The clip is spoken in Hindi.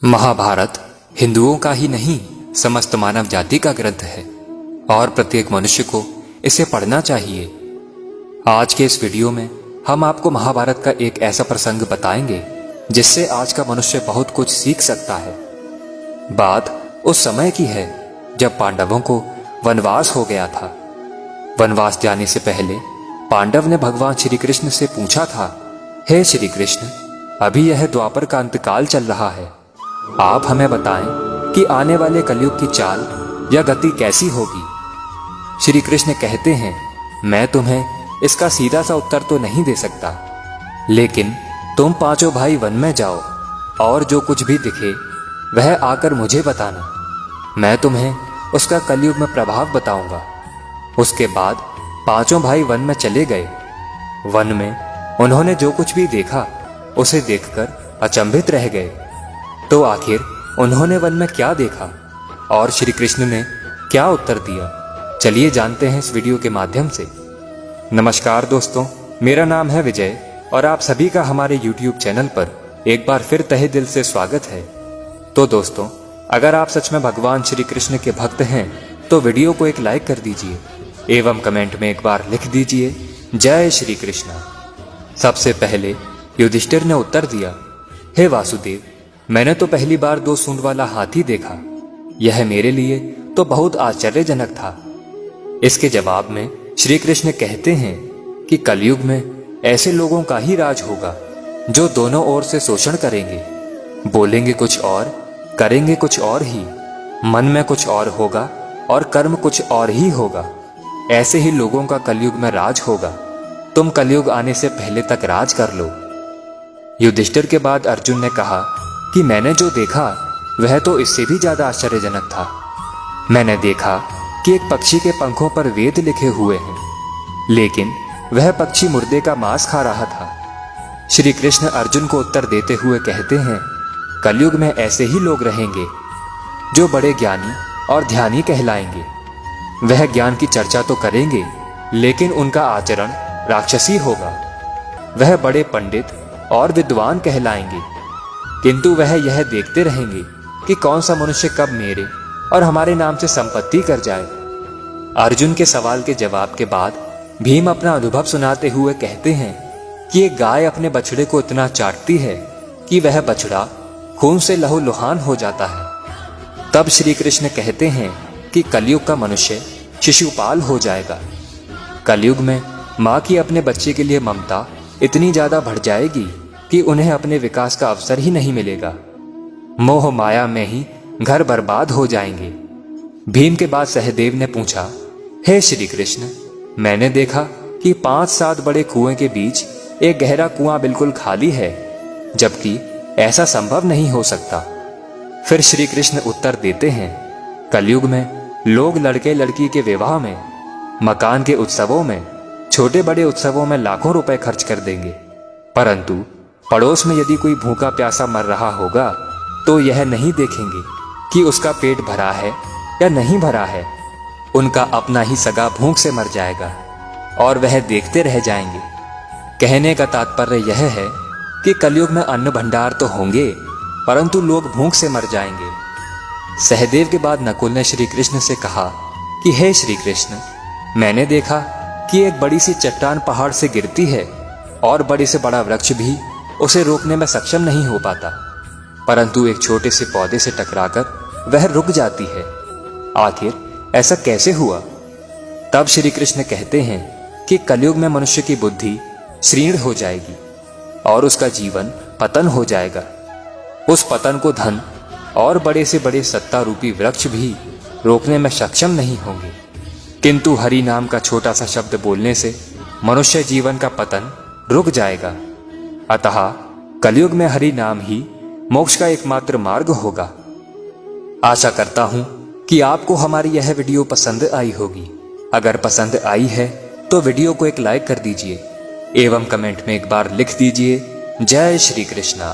महाभारत हिंदुओं का ही नहीं समस्त मानव जाति का ग्रंथ है और प्रत्येक मनुष्य को इसे पढ़ना चाहिए। आज के इस वीडियो में हम आपको महाभारत का एक ऐसा प्रसंग बताएंगे जिससे आज का मनुष्य बहुत कुछ सीख सकता है। बात उस समय की है जब पांडवों को वनवास हो गया था। वनवास जाने से पहले पांडव ने भगवान श्री कृष्ण से पूछा था, हे श्री कृष्ण, अभी यह द्वापर का अंतकाल चल रहा है, आप हमें बताएं कि आने वाले कलयुग की चाल या गति कैसी होगी। श्री कृष्ण कहते हैं, मैं तुम्हें इसका सीधा सा उत्तर तो नहीं दे सकता, लेकिन तुम पांचों भाई वन में जाओ और जो कुछ भी दिखे वह आकर मुझे बताना। मैं तुम्हें उसका कलयुग में प्रभाव बताऊंगा। उसके बाद पांचों भाई वन में चले गए। वन में उन्होंने जो कुछ भी देखा उसे देखकर अचंभित रह गए। तो आखिर उन्होंने वन में क्या देखा और श्री कृष्ण ने क्या उत्तर दिया, चलिए जानते हैं इस वीडियो के माध्यम से। नमस्कार दोस्तों, मेरा नाम है विजय और आप सभी का हमारे YouTube चैनल पर एक बार फिर तहे दिल से स्वागत है। तो दोस्तों, अगर आप सच में भगवान श्री कृष्ण के भक्त हैं तो वीडियो को एक लाइक कर दीजिए एवं कमेंट में एक बार लिख दीजिए, जय श्री कृष्ण। सबसे पहले युधिष्ठिर ने उत्तर दिया, हे वासुदेव, मैंने तो पहली बार 2 सूंड वाला हाथी देखा। यह मेरे लिए तो बहुत आश्चर्यजनक था। इसके जवाब में श्री कृष्ण कहते हैं कि कलयुग में ऐसे लोगों का ही राज होगा जो दोनों ओर से शोषण करेंगे, बोलेंगे कुछ और, करेंगे कुछ और ही, मन में कुछ और होगा और कर्म कुछ और ही होगा। ऐसे ही लोगों का कलयुग में राज होगा। तुम कलयुग आने से पहले तक राज कर लो। युधिष्ठिर के बाद अर्जुन ने कहा कि मैंने जो देखा वह तो इससे भी ज्यादा आश्चर्यजनक था। मैंने देखा कि एक पक्षी के पंखों पर वेद लिखे हुए हैं, लेकिन वह पक्षी मुर्दे का मांस खा रहा था। श्री कृष्ण अर्जुन को उत्तर देते हुए कहते हैं, कलयुग में ऐसे ही लोग रहेंगे जो बड़े ज्ञानी और ध्यानी कहलाएंगे। वह ज्ञान की चर्चा तो करेंगे, लेकिन उनका आचरण राक्षसी होगा। वह बड़े पंडित और विद्वान कहलाएंगे, किंतु वह यह देखते रहेंगे कि कौन सा मनुष्य कब मेरे और हमारे नाम से संपत्ति कर जाए। अर्जुन के सवाल के जवाब के बाद भीम अपना अनुभव सुनाते हुए कहते हैं कि एक गाय अपने बछड़े को इतना चाटती है कि वह बछड़ा खून से लहूलुहान हो जाता है। तब श्री कृष्ण कहते हैं कि कलयुग का मनुष्य शिशुपाल हो जाएगा। कलयुग में माँ की अपने बच्चे के लिए ममता इतनी ज्यादा बढ़ जाएगी कि उन्हें अपने विकास का अवसर ही नहीं मिलेगा। मोह माया में ही घर बर्बाद हो जाएंगे। भीम के बाद सहदेव ने पूछा, हे श्री कृष्ण, मैंने देखा कि 5-7 बड़े कुएं के बीच एक गहरा कुआं बिल्कुल खाली है, जबकि ऐसा संभव नहीं हो सकता। फिर श्री कृष्ण उत्तर देते हैं, कलयुग में लोग लड़के लड़की के विवाह में, मकान के उत्सवों में, छोटे बड़े उत्सवों में लाखों रुपए खर्च कर देंगे, परंतु पड़ोस में यदि कोई भूखा प्यासा मर रहा होगा तो यह नहीं देखेंगे कि उसका पेट भरा है या नहीं भरा है। उनका अपना ही सगा भूख से मर जाएगा और वह देखते रह जाएंगे। कहने का तात्पर्य यह है कि कलयुग में अन्न भंडार तो होंगे, परंतु लोग भूख से मर जाएंगे। सहदेव के बाद नकुल ने श्री कृष्ण से कहा कि हे श्री कृष्ण, मैंने देखा कि एक बड़ी सी चट्टान पहाड़ से गिरती है और बड़े से बड़ा वृक्ष भी उसे रोकने में सक्षम नहीं हो पाता, परंतु एक छोटे से पौधे से टकराकर वह रुक जाती है। आखिर ऐसा कैसे हुआ? तब श्री कृष्ण कहते हैं कि कलयुग में मनुष्य की बुद्धि क्षीण हो जाएगी और उसका जीवन पतन हो जाएगा। उस पतन को धन और बड़े से बड़े सत्ता रूपी वृक्ष भी रोकने में सक्षम नहीं होंगे, किंतु हरि नाम का छोटा सा शब्द बोलने से मनुष्य जीवन का पतन रुक जाएगा। अतः कलयुग में हरि नाम ही मोक्ष का एकमात्र मार्ग होगा। आशा करता हूं कि आपको हमारी यह वीडियो पसंद आई होगी। अगर पसंद आई है तो वीडियो को एक लाइक कर दीजिए एवं कमेंट में एक बार लिख दीजिए, जय श्री कृष्णा।